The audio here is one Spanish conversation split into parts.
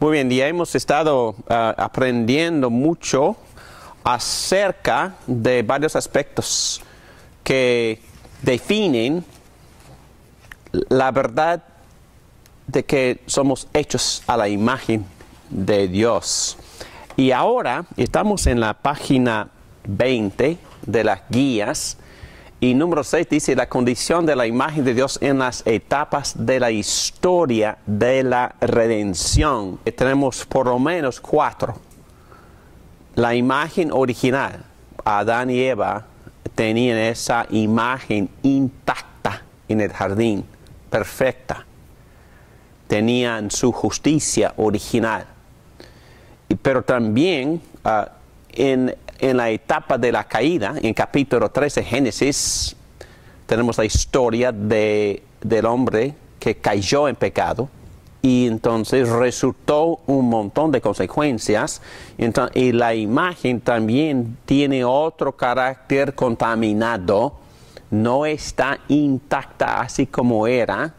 Muy bien, ya hemos estado aprendiendo mucho acerca de varios aspectos que definen la verdad de que somos hechos a la imagen de Dios. Y ahora estamos en la página 20 de las guías. Y número 6 dice la condición de la imagen de Dios en las etapas de la historia de la redención. Tenemos por lo menos 4. La imagen original. Adán y Eva tenían esa imagen intacta en el jardín, perfecta. Tenían su justicia original. Pero también en la etapa de la caída, en capítulo 13 Génesis, tenemos la historia del hombre que cayó en pecado y entonces resultó un montón de consecuencias. Y la imagen también tiene otro carácter contaminado, no está intacta así como era.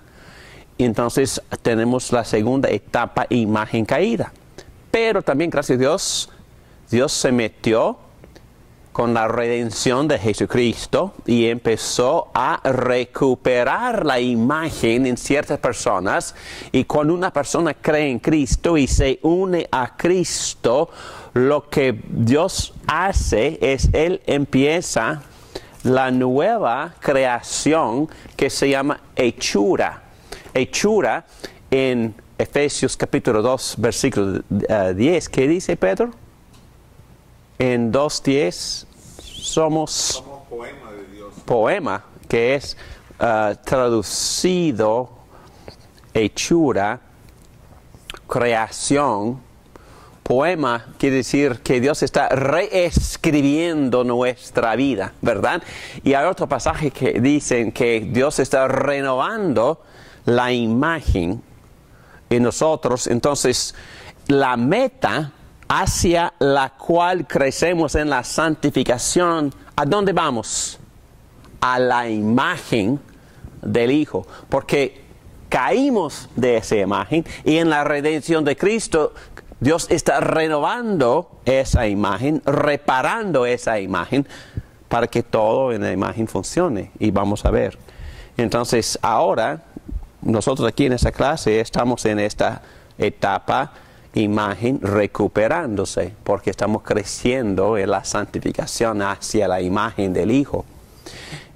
Entonces tenemos la segunda etapa, imagen caída. Pero también, gracias a Dios, Dios se metió con la redención de Jesucristo y empezó a recuperar la imagen en ciertas personas. Y cuando una persona cree en Cristo y se une a Cristo, lo que Dios hace es Él empieza la nueva creación que se llama hechura. Hechura en Efesios capítulo 2, versículo 10, ¿qué dice Pedro? En 2:10 somos poema de Dios. Poema, que es traducido, hechura, creación. Poema quiere decir que Dios está reescribiendo nuestra vida, ¿verdad? Y hay otro pasaje que dicen que Dios está renovando la imagen en nosotros. Entonces, la meta hacia la cual crecemos en la santificación, ¿a dónde vamos? A la imagen del Hijo, porque caímos de esa imagen y en la redención de Cristo Dios está renovando esa imagen, reparando esa imagen para que todo en la imagen funcione, y vamos a ver. Entonces ahora nosotros aquí en esta clase estamos en esta etapa imagen recuperándose, porque estamos creciendo en la santificación hacia la imagen del Hijo.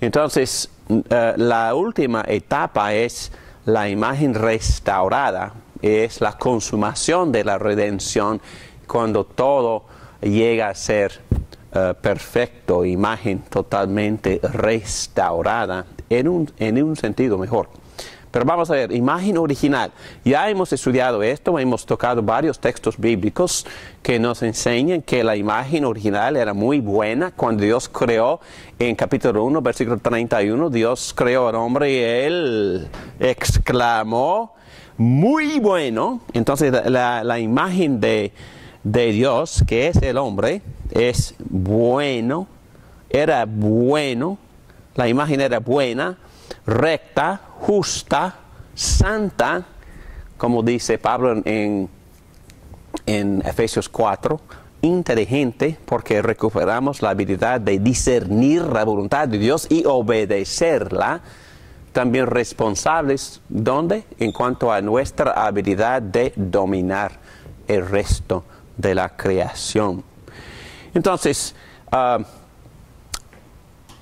Entonces, la última etapa es la imagen restaurada, es la consumación de la redención, cuando todo llega a ser perfecto, imagen totalmente restaurada, en un sentido mejor. Pero vamos a ver, imagen original. Ya hemos estudiado esto, hemos tocado varios textos bíblicos que nos enseñan que la imagen original era muy buena. Cuando Dios creó, en capítulo 1, versículo 31, Dios creó al hombre y Él exclamó, muy bueno. Entonces la imagen de Dios, que es el hombre, es bueno, era bueno, la imagen era buena, recta, justa, santa, como dice Pablo en Efesios 4, inteligente, porque recuperamos la habilidad de discernir la voluntad de Dios y obedecerla. También responsables, ¿dónde? En cuanto a nuestra habilidad de dominar el resto de la creación. Entonces,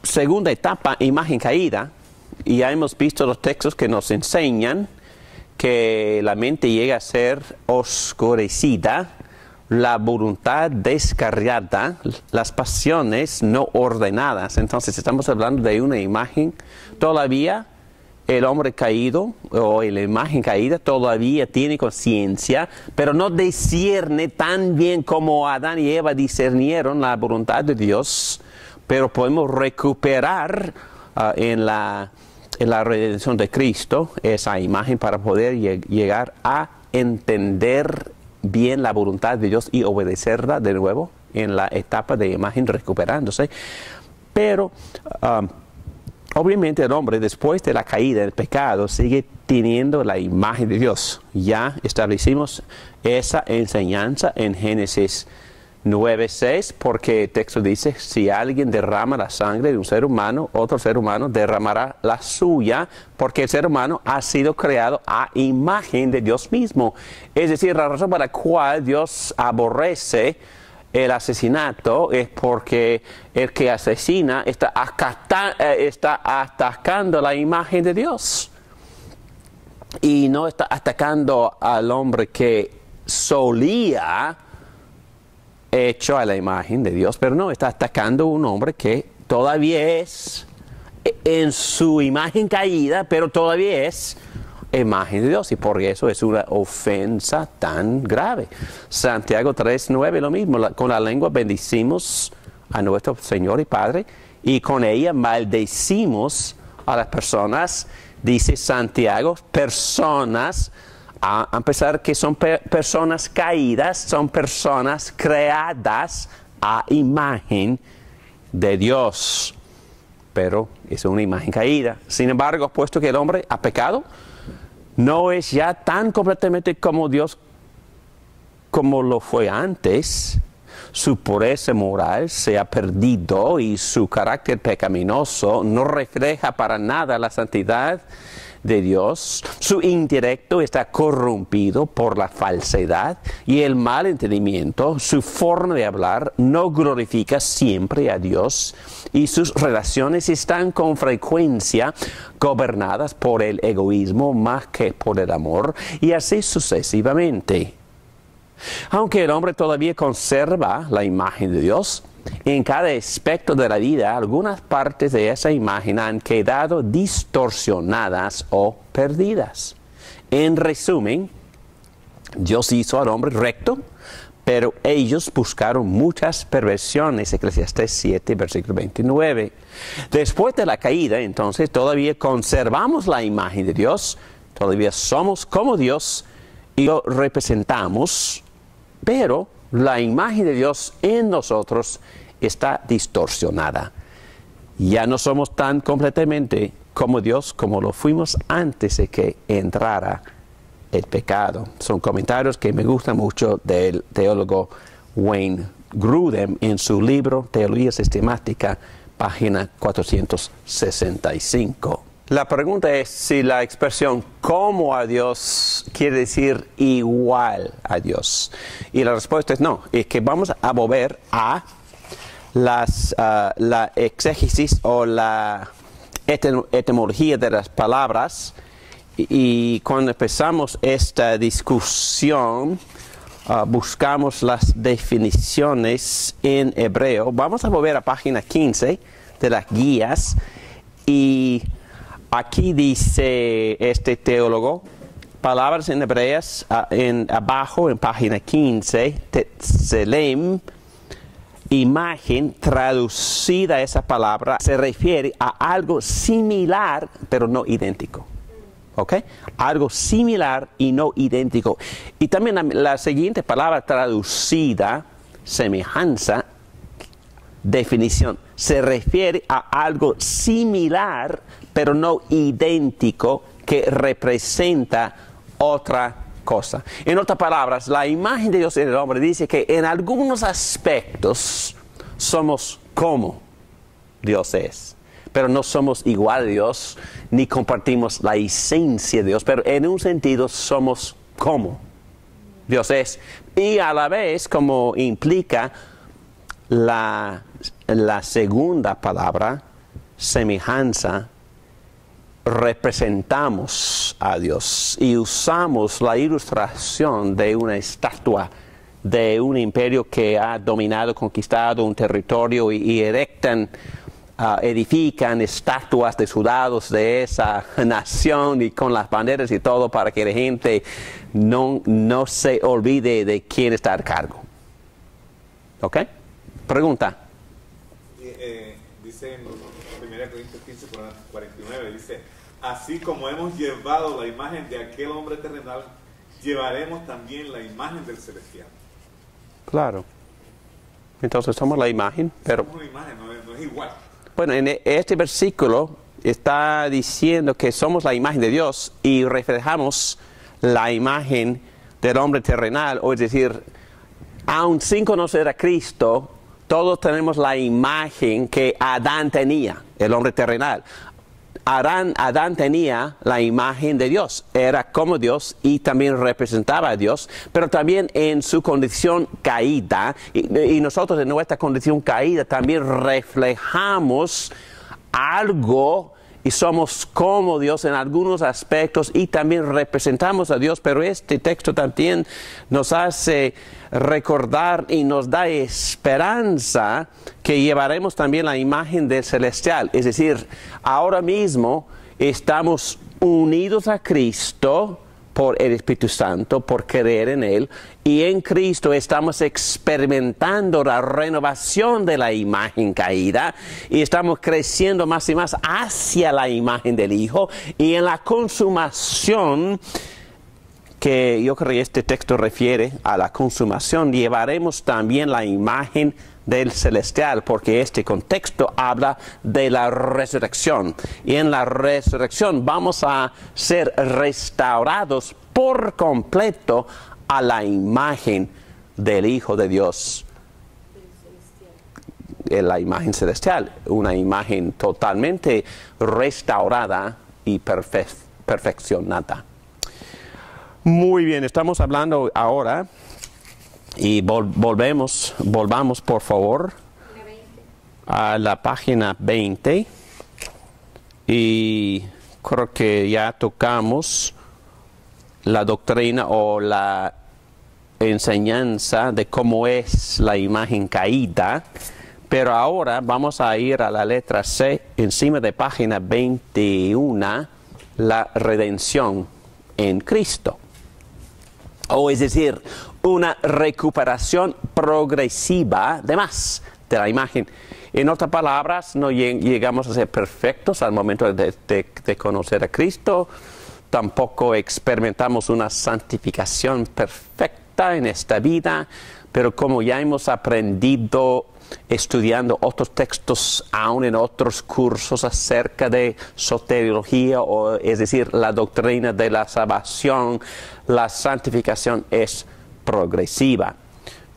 segunda etapa, imagen caída. Y ya hemos visto los textos que nos enseñan que la mente llega a ser oscurecida, la voluntad descarriada, las pasiones no ordenadas. Entonces estamos hablando de una imagen. Todavía el hombre caído o la imagen caída todavía tiene conciencia, pero no discierne tan bien como Adán y Eva discernieron la voluntad de Dios. Pero podemos recuperar en la en la redención de Cristo, esa imagen para poder llegar a entender bien la voluntad de Dios y obedecerla de nuevo en la etapa de imagen recuperándose. Pero obviamente el hombre después de la caída del pecado sigue teniendo la imagen de Dios. Ya establecimos esa enseñanza en Génesis 9:6, porque el texto dice, si alguien derrama la sangre de un ser humano, otro ser humano derramará la suya, porque el ser humano ha sido creado a imagen de Dios mismo. Es decir, la razón por la cual Dios aborrece el asesinato es porque el que asesina está atacando la imagen de Dios. Y no está atacando al hombre que solía hecho a la imagen de Dios, pero no, está atacando a un hombre que todavía es en su imagen caída, pero todavía es imagen de Dios, y por eso es una ofensa tan grave. Santiago 3:9, lo mismo, con la lengua bendecimos a nuestro Señor y Padre, y con ella maldecimos a las personas, dice Santiago, personas, a pesar que son personas caídas, son personas creadas a imagen de Dios, pero es una imagen caída. Sin embargo, puesto que el hombre ha pecado, no es ya tan completamente como Dios como lo fue antes. Su pureza moral se ha perdido y su carácter pecaminoso no refleja para nada la santidad de Dios. Su intelecto está corrompido por la falsedad y el mal entendimiento. Su forma de hablar no glorifica siempre a Dios y sus relaciones están con frecuencia gobernadas por el egoísmo más que por el amor, y así sucesivamente. Aunque el hombre todavía conserva la imagen de Dios, en cada aspecto de la vida, algunas partes de esa imagen han quedado distorsionadas o perdidas. En resumen, Dios hizo al hombre recto, pero ellos buscaron muchas perversiones. Eclesiastés 7, versículo 29. Después de la caída, entonces, todavía conservamos la imagen de Dios, todavía somos como Dios y lo representamos, pero la imagen de Dios en nosotros está distorsionada. Ya no somos tan completamente como Dios como lo fuimos antes de que entrara el pecado. Son comentarios que me gustan mucho del teólogo Wayne Grudem en su libro Teología Sistemática, página 465. La pregunta es si la expresión como a Dios quiere decir igual a Dios. Y la respuesta es no. Es que vamos a volver a la exégesis o la etimología de las palabras. Y cuando empezamos esta discusión, buscamos las definiciones en hebreo. Vamos a volver a página 15 de las guías y aquí dice este teólogo, palabras en hebreas, abajo en página 15, Tselem, imagen, traducida esa palabra, se refiere a algo similar, pero no idéntico. ¿Ok? Algo similar y no idéntico. Y también la siguiente palabra traducida, semejanza, definición, se refiere a algo similar, pero no idéntico, que representa otra cosa. En otras palabras, la imagen de Dios en el hombre dice que en algunos aspectos somos como Dios es, pero no somos igual a Dios, ni compartimos la esencia de Dios, pero en un sentido somos como Dios es. Y a la vez, como implica la segunda palabra, semejanza, representamos a Dios y usamos la ilustración de una estatua de un imperio que ha dominado, conquistado un territorio y erectan, edifican estatuas de soldados de esa nación y con las banderas y todo para que la gente no se olvide de quién está al cargo. ¿Ok? Pregunta. Dice en 1 Corintios 15, 49, dice, así como hemos llevado la imagen de aquel hombre terrenal, llevaremos también la imagen del celestial. Claro. Entonces somos la imagen, pero... Somos una imagen, no es igual. Bueno, en este versículo está diciendo que somos la imagen de Dios y reflejamos la imagen del hombre terrenal, o es decir, aun sin conocer a Cristo, todos tenemos la imagen que Adán tenía, el hombre terrenal. Adán tenía la imagen de Dios, era como Dios y también representaba a Dios, pero también en su condición caída, y nosotros en nuestra condición caída también reflejamos algo y somos como Dios en algunos aspectos y también representamos a Dios, pero este texto también nos hace recordar y nos da esperanza que llevaremos también la imagen del celestial. Es decir, ahora mismo estamos unidos a Cristo por el Espíritu Santo, por creer en Él, y en Cristo estamos experimentando la renovación de la imagen caída, y estamos creciendo más y más hacia la imagen del Hijo, y en la consumación, que yo creo que este texto refiere a la consumación, llevaremos también la imagen del celestial, porque este contexto habla de la resurrección, y en la resurrección vamos a ser restaurados por completo a la imagen del Hijo de Dios, la imagen celestial, una imagen totalmente restaurada y perfeccionada. Muy bien, estamos hablando ahora y volvamos por favor a la página 20 y creo que ya tocamos la doctrina o la enseñanza de cómo es la imagen caída, pero ahora vamos a ir a la letra C encima de página 21, la redención en Cristo. O es decir, una recuperación progresiva de la imagen. En otras palabras, no llegamos a ser perfectos al momento de conocer a Cristo. Tampoco experimentamos una santificación perfecta en esta vida. Pero como ya hemos aprendido estudiando otros textos, aún en otros cursos acerca de soteriología, o es decir, la doctrina de la salvación, la santificación es progresiva.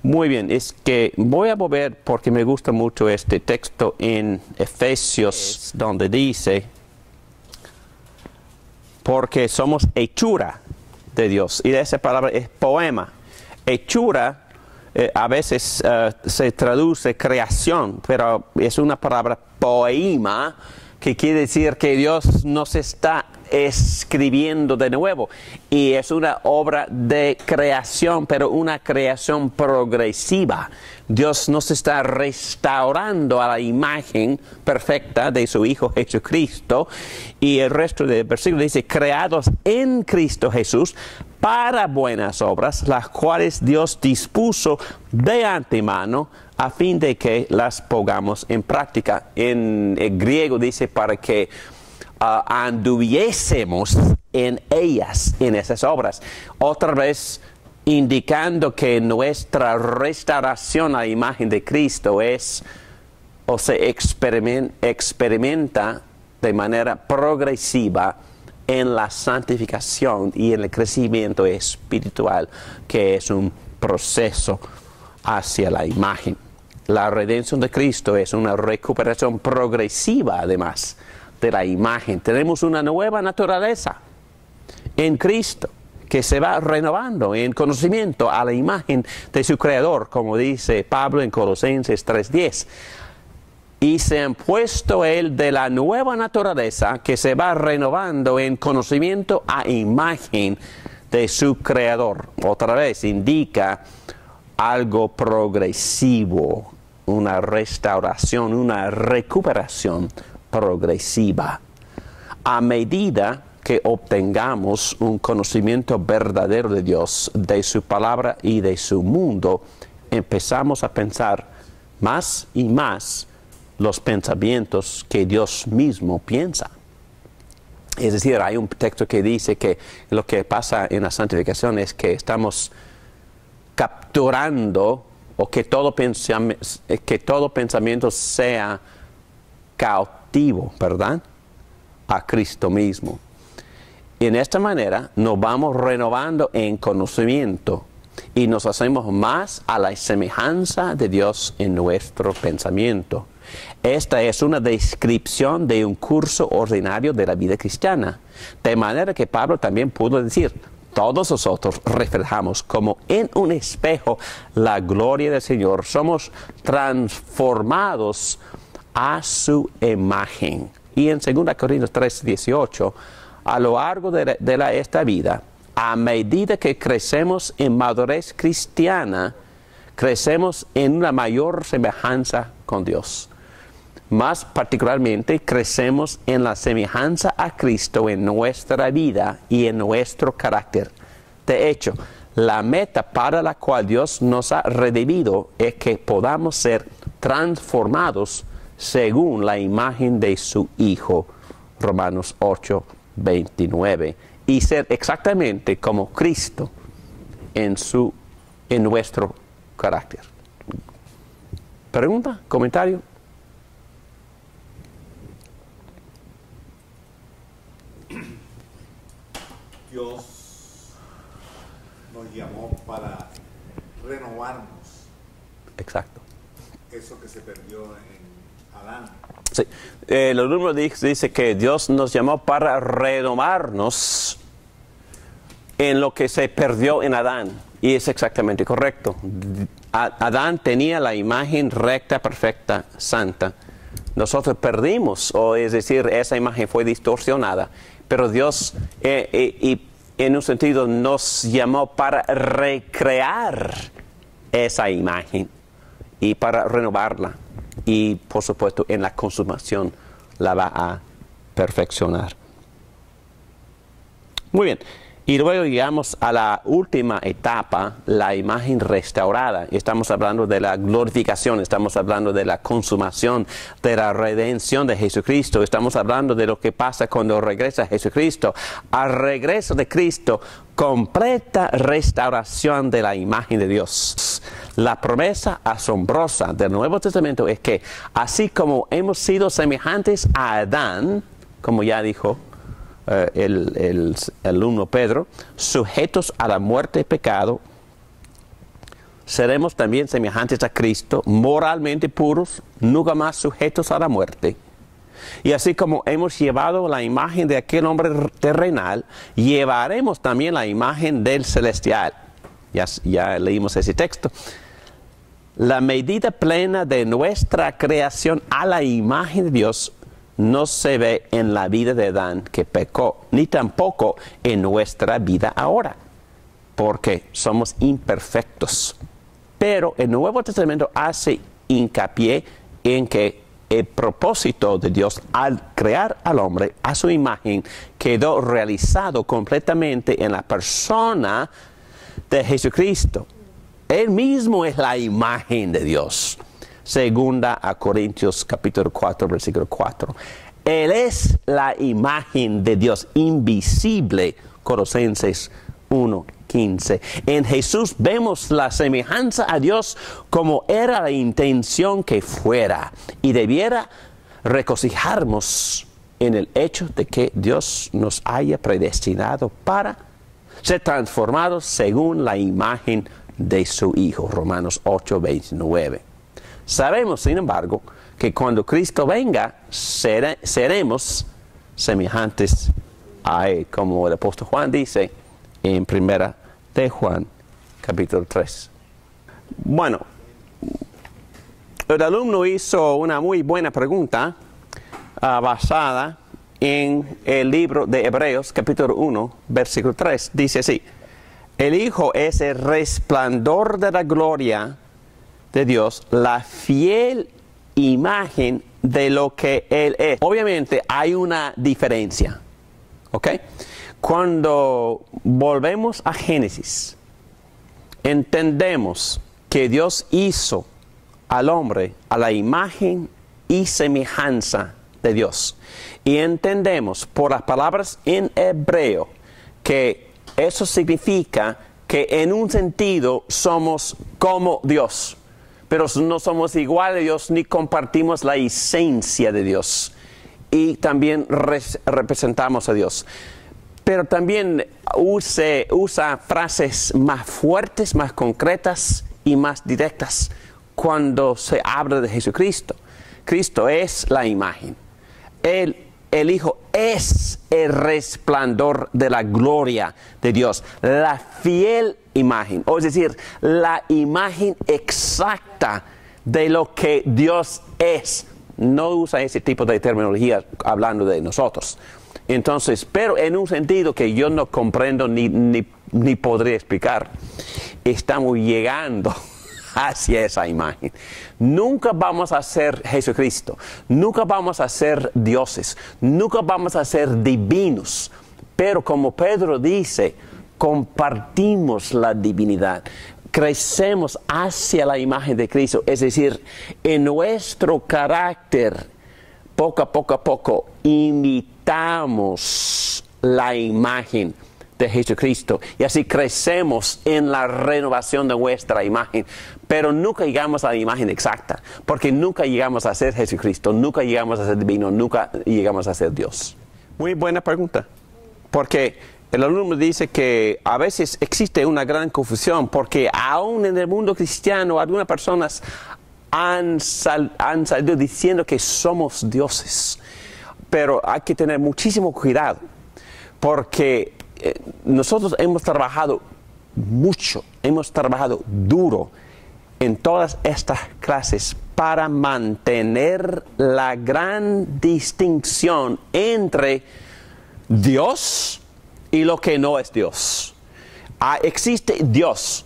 Muy bien, es que voy a volver porque me gusta mucho este texto en Efesios, donde dice, porque somos hechura de Dios, y esa palabra es poema. Hechura a veces se traduce creación, pero es una palabra poema, que quiere decir que Dios nos está escribiendo de nuevo, y es una obra de creación, pero una creación progresiva. Dios nos está restaurando a la imagen perfecta de su Hijo Jesucristo, y el resto del versículo dice, creados en Cristo Jesús para buenas obras, las cuales Dios dispuso de antemano a fin de que las pongamos en práctica. En el griego dice para que anduviésemos en ellas, en esas obras. Otra vez indicando que nuestra restauración a la imagen de Cristo es, o se experimenta de manera progresiva en la santificación y en el crecimiento espiritual, que es un proceso hacia la imagen. La redención de Cristo es una recuperación progresiva, además, de la imagen. Tenemos una nueva naturaleza en Cristo que se va renovando en conocimiento a la imagen de su Creador, como dice Pablo en Colosenses 3:10. Y se han puesto él de la nueva naturaleza que se va renovando en conocimiento a imagen de su Creador. Otra vez indica algo progresivo, una restauración, una recuperación progresiva. A medida que obtengamos un conocimiento verdadero de Dios, de su palabra y de su mundo, empezamos a pensar más y más los pensamientos que Dios mismo piensa. Es decir, hay un texto que dice que lo que pasa en la santificación es que estamos capturando o que todo pensamiento sea cautivo, ¿verdad? A Cristo mismo. Y en esta manera nos vamos renovando en conocimiento y nos hacemos más a la semejanza de Dios en nuestro pensamiento. Esta es una descripción de un curso ordinario de la vida cristiana. De manera que Pablo también pudo decir, todos nosotros reflejamos como en un espejo la gloria del Señor. Somos transformados a su imagen. Y en 2 Corintios 3:18, a lo largo de esta vida, a medida que crecemos en madurez cristiana, crecemos en una mayor semejanza con Dios. Más particularmente, crecemos en la semejanza a Cristo en nuestra vida y en nuestro carácter. De hecho, la meta para la cual Dios nos ha redimido es que podamos ser transformados según la imagen de su Hijo, Romanos 8:29, y ser exactamente como Cristo en nuestro carácter. ¿Pregunta? ¿Comentario? Dios nos llamó para renovarnos. Exacto. Eso que se perdió en Adán. Sí. El alumno dice que Dios nos llamó para renovarnos en lo que se perdió en Adán. Y es exactamente correcto. Adán tenía la imagen recta, perfecta, santa. Nosotros perdimos, o es decir, esa imagen fue distorsionada. Pero Dios, en un sentido, nos llamó para recrear esa imagen y para renovarla. Y, por supuesto, en la consumación la va a perfeccionar. Muy bien. Y luego llegamos a la última etapa, la imagen restaurada. Estamos hablando de la glorificación, estamos hablando de la consumación, de la redención de Jesucristo. Estamos hablando de lo que pasa cuando regresa Jesucristo. Al regreso de Cristo, completa restauración de la imagen de Dios. La promesa asombrosa del Nuevo Testamento es que, así como hemos sido semejantes a Adán, como ya dijo el alumno Pedro, sujetos a la muerte y pecado, seremos también semejantes a Cristo, moralmente puros, nunca más sujetos a la muerte. Y así como hemos llevado la imagen de aquel hombre terrenal, llevaremos también la imagen del celestial. Ya leímos ese texto. La medida plena de nuestra creación a la imagen de Dios no se ve en la vida de Adán que pecó, ni tampoco en nuestra vida ahora, porque somos imperfectos. Pero el Nuevo Testamento hace hincapié en que el propósito de Dios al crear al hombre a su imagen quedó realizado completamente en la persona de Jesucristo. Él mismo es la imagen de Dios. 2 Corintios capítulo 4, versículo 4. Él es la imagen de Dios invisible. Colosenses 1:15. En Jesús vemos la semejanza a Dios como era la intención que fuera. Y debiera regocijarnos en el hecho de que Dios nos haya predestinado para ser transformados según la imagen de su Hijo. Romanos 8:29. Sabemos, sin embargo, que cuando Cristo venga, seremos semejantes a Él, como el apóstol Juan dice en 1 de Juan, capítulo 3. Bueno, el alumno hizo una muy buena pregunta basada en el libro de Hebreos, capítulo 1, versículo 3. Dice así: el Hijo es el resplandor de la gloria de Dios, la fiel imagen de lo que Él es. Obviamente hay una diferencia, ¿ok? Cuando volvemos a Génesis, entendemos que Dios hizo al hombre a la imagen y semejanza de Dios. Y entendemos por las palabras en hebreo que eso significa que en un sentido somos como Dios, pero no somos igual a Dios ni compartimos la esencia de Dios. Y también representamos a Dios. Pero también usa frases más fuertes, más concretas y más directas cuando se habla de Jesucristo. Cristo es la imagen. El Hijo es el resplandor de la gloria de Dios, la fiel imagen, o es decir, la imagen exacta de lo que Dios es. No usa ese tipo de terminología hablando de nosotros. Entonces, pero en un sentido que yo no comprendo ni podría explicar, estamos llegando hacia esa imagen. Nunca vamos a ser Jesucristo, nunca vamos a ser dioses, nunca vamos a ser divinos, pero como Pedro dice, compartimos la divinidad, crecemos hacia la imagen de Cristo, es decir, en nuestro carácter, poco a poco, imitamos la imagen de Jesucristo y así crecemos en la renovación de nuestra imagen, pero nunca llegamos a la imagen exacta, porque nunca llegamos a ser Jesucristo, nunca llegamos a ser divino, nunca llegamos a ser Dios. Muy buena pregunta, porque el alumno dice que a veces existe una gran confusión, porque aún en el mundo cristiano algunas personas han salido diciendo que somos dioses, pero hay que tener muchísimo cuidado, porque nosotros hemos trabajado mucho, hemos trabajado duro en todas estas clases para mantener la gran distinción entre Dios y lo que no es Dios. Existe Dios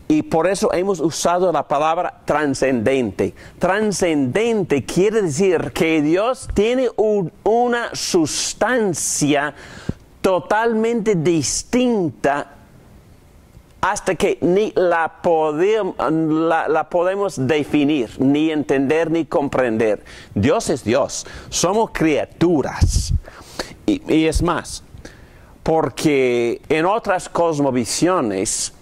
y por eso hemos usado la palabra trascendente. Trascendente quiere decir que Dios tiene una sustancia totalmente distinta hasta que ni la podemos definir, ni entender, ni comprender. Dios es Dios, somos criaturas. Y es más, porque en otras cosmovisiones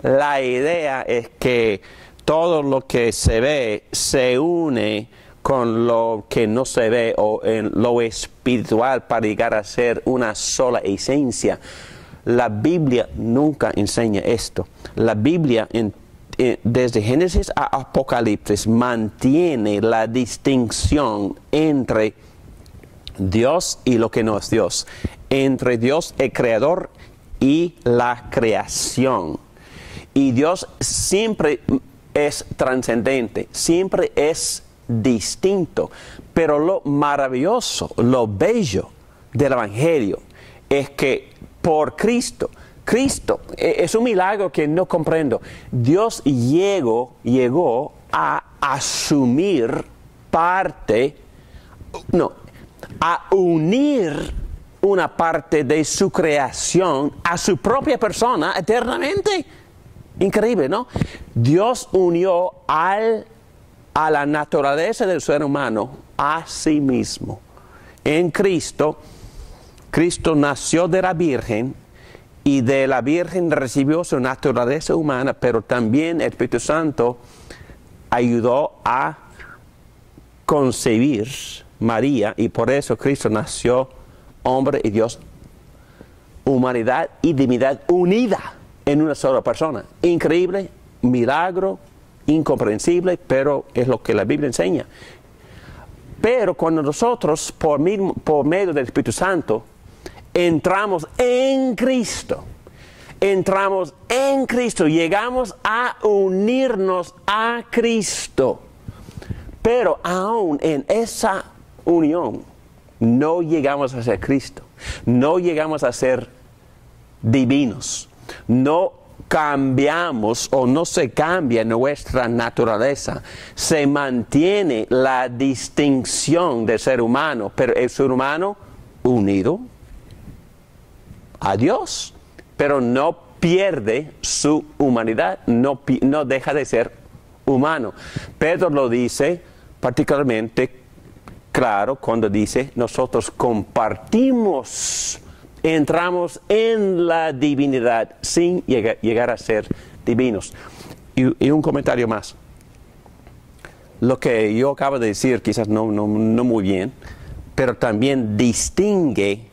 la idea es que todo lo que se ve se une con lo que no se ve o en lo espiritual para llegar a ser una sola esencia. La Biblia nunca enseña esto. La Biblia desde Génesis a Apocalipsis mantiene la distinción entre Dios y lo que no es Dios, entre Dios el creador y la creación. Y Dios siempre es trascendente, siempre es distinto, pero lo maravilloso, lo bello del Evangelio es que por Cristo es un milagro que no comprendo. Dios llegó a asumir a unir una parte de su creación a su propia persona eternamente. Increíble, ¿no? Dios unió a la naturaleza del ser humano a sí mismo. En Cristo nació de la Virgen y de la Virgen recibió su naturaleza humana, pero también el Espíritu Santo ayudó a concebir María y por eso Cristo nació hombre y Dios, humanidad y divinidad unida en una sola persona. Increíble, milagro, incomprensible, pero es lo que la Biblia enseña. Pero cuando nosotros, por medio del Espíritu Santo, entramos en Cristo, llegamos a unirnos a Cristo. Pero aún en esa unión, no llegamos a ser Cristo, no llegamos a ser divinos, no cambiamos o no se cambia nuestra naturaleza, se mantiene la distinción del ser humano, pero el ser humano unido a Dios, pero no pierde su humanidad, no deja de ser humano. Pedro lo dice particularmente claro cuando dice nosotros compartimos, entramos en la divinidad sin llegar a ser divinos. Y un comentario más. Lo que yo acabo de decir quizás no muy bien, pero también distingue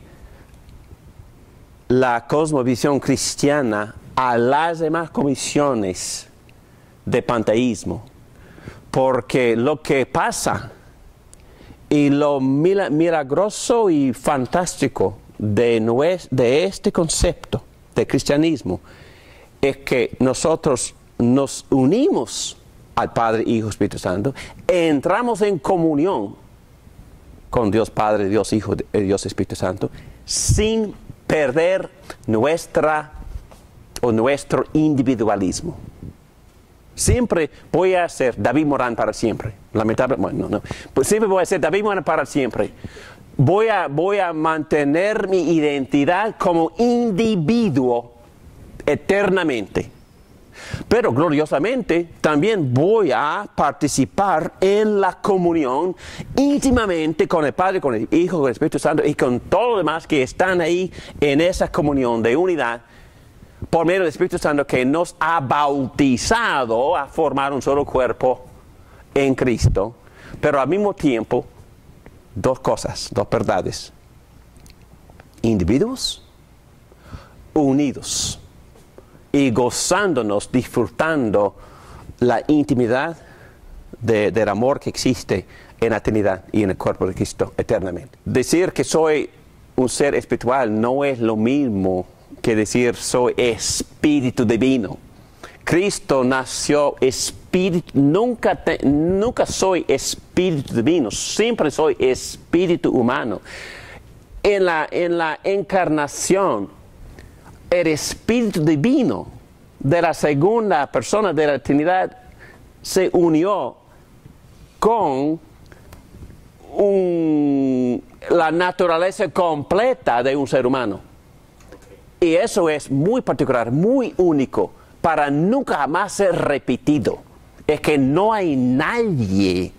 la cosmovisión cristiana a las demás comisiones de panteísmo. Porque lo que pasa y lo milagroso y fantástico de este concepto de cristianismo es que nosotros nos unimos al Padre, Hijo, Espíritu Santo, entramos en comunión con Dios Padre, Dios Hijo, Dios Espíritu Santo, sin perder nuestro individualismo. Siempre voy a ser David Morán para siempre. Lamentablemente, no. Pues siempre voy a ser David Morán para siempre. Voy a mantener mi identidad como individuo eternamente. Pero gloriosamente también voy a participar en la comunión íntimamente con el Padre, con el Hijo, con el Espíritu Santo y con todos los demás que están ahí en esa comunión de unidad por medio del Espíritu Santo que nos ha bautizado a formar un solo cuerpo en Cristo. Pero al mismo tiempo, dos cosas, dos verdades. Individuos unidos y gozándonos, disfrutando la intimidad del amor que existe en la eternidad y en el cuerpo de Cristo eternamente. Decir que soy un ser espiritual no es lo mismo que decir soy espíritu divino. Cristo nació espíritu, nunca soy espíritu divino, siempre soy espíritu humano. En la encarnación, el Espíritu Divino de la segunda persona de la Trinidad se unió con la naturaleza completa de un ser humano. Y eso es muy particular, muy único, para nunca jamás ser repetido. Es que no hay nadie,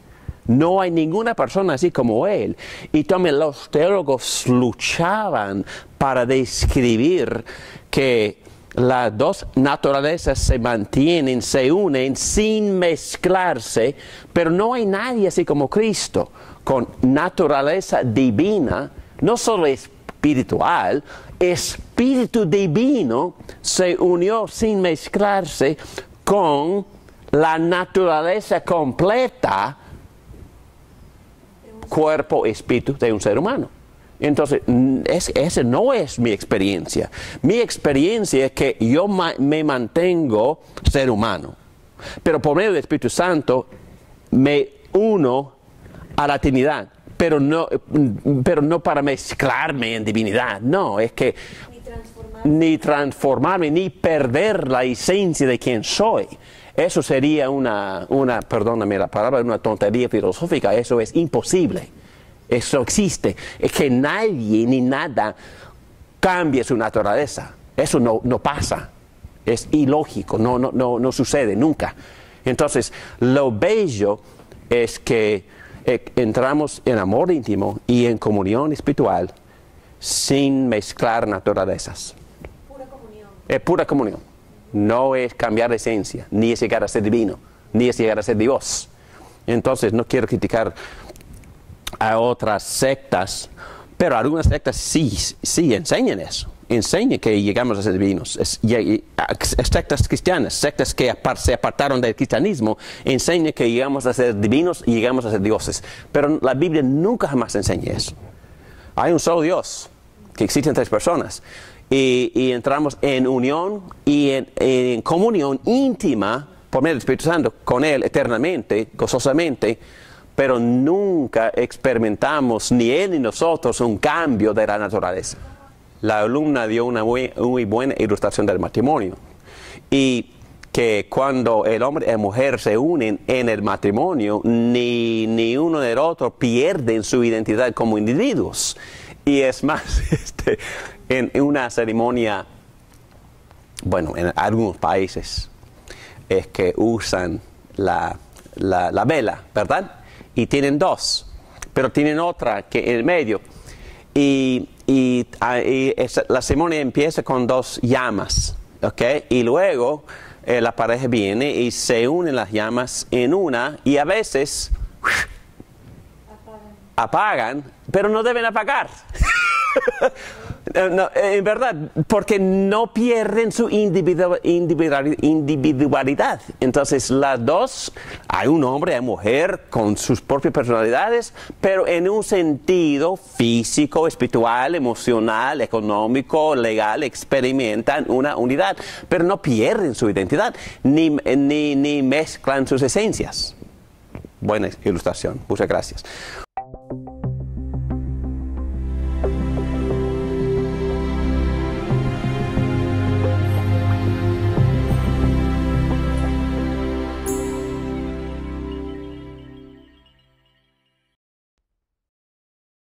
no hay ninguna persona así como él. Y también los teólogos luchaban para describir que las dos naturalezas se mantienen, se unen sin mezclarse, pero no hay nadie así como Cristo, con naturaleza divina, no solo espiritual, espíritu divino se unió sin mezclarse con la naturaleza completa, cuerpo, espíritu de un ser humano. Entonces, esa no es mi experiencia. Mi experiencia es que yo me mantengo ser humano, pero por medio del Espíritu Santo me uno a la Trinidad, pero no para mezclarme en divinidad. No, es que ni transformarme, ni perder la esencia de quien soy. Eso sería perdóname la palabra, una tontería filosófica. Eso es imposible. Eso existe. Es que nadie ni nada cambie su naturaleza. Eso no pasa. Es ilógico. No sucede nunca. Entonces, lo bello es que entramos en amor íntimo y en comunión espiritual sin mezclar naturalezas. Pura comunión. Es pura comunión. No es cambiar de esencia, ni es llegar a ser divino, ni es llegar a ser Dios. Entonces, no quiero criticar a otras sectas, pero algunas sectas sí enseñan eso. Enseñan que llegamos a ser divinos. Sectas cristianas, sectas que se apartaron del cristianismo, enseñan que llegamos a ser divinos y llegamos a ser dioses. Pero la Biblia nunca jamás enseña eso. Hay un solo Dios, que existen tres personas. Y entramos en unión y en comunión íntima por medio del Espíritu Santo con Él eternamente, gozosamente, pero nunca experimentamos, ni Él ni nosotros, un cambio de la naturaleza. La alumna dio una muy buena ilustración del matrimonio. Y que cuando el hombre y la mujer se unen en el matrimonio, ni uno ni el otro pierden su identidad como individuos. Y es más, en una ceremonia, bueno, en algunos países, es que usan la vela, ¿verdad? Y tienen dos. pero tienen otra que en el medio. La ceremonia empieza con 2 llamas, ¿ok? Y luego la pareja viene y se unen las llamas en una y a veces apagan, pero no deben apagar. No, en verdad, porque no pierden su individualidad. Entonces, las dos, hay un hombre, hay mujer con sus propias personalidades, pero en un sentido físico, espiritual, emocional, económico, legal, experimentan una unidad, pero no pierden su identidad, ni mezclan sus esencias. Buena ilustración, muchas gracias.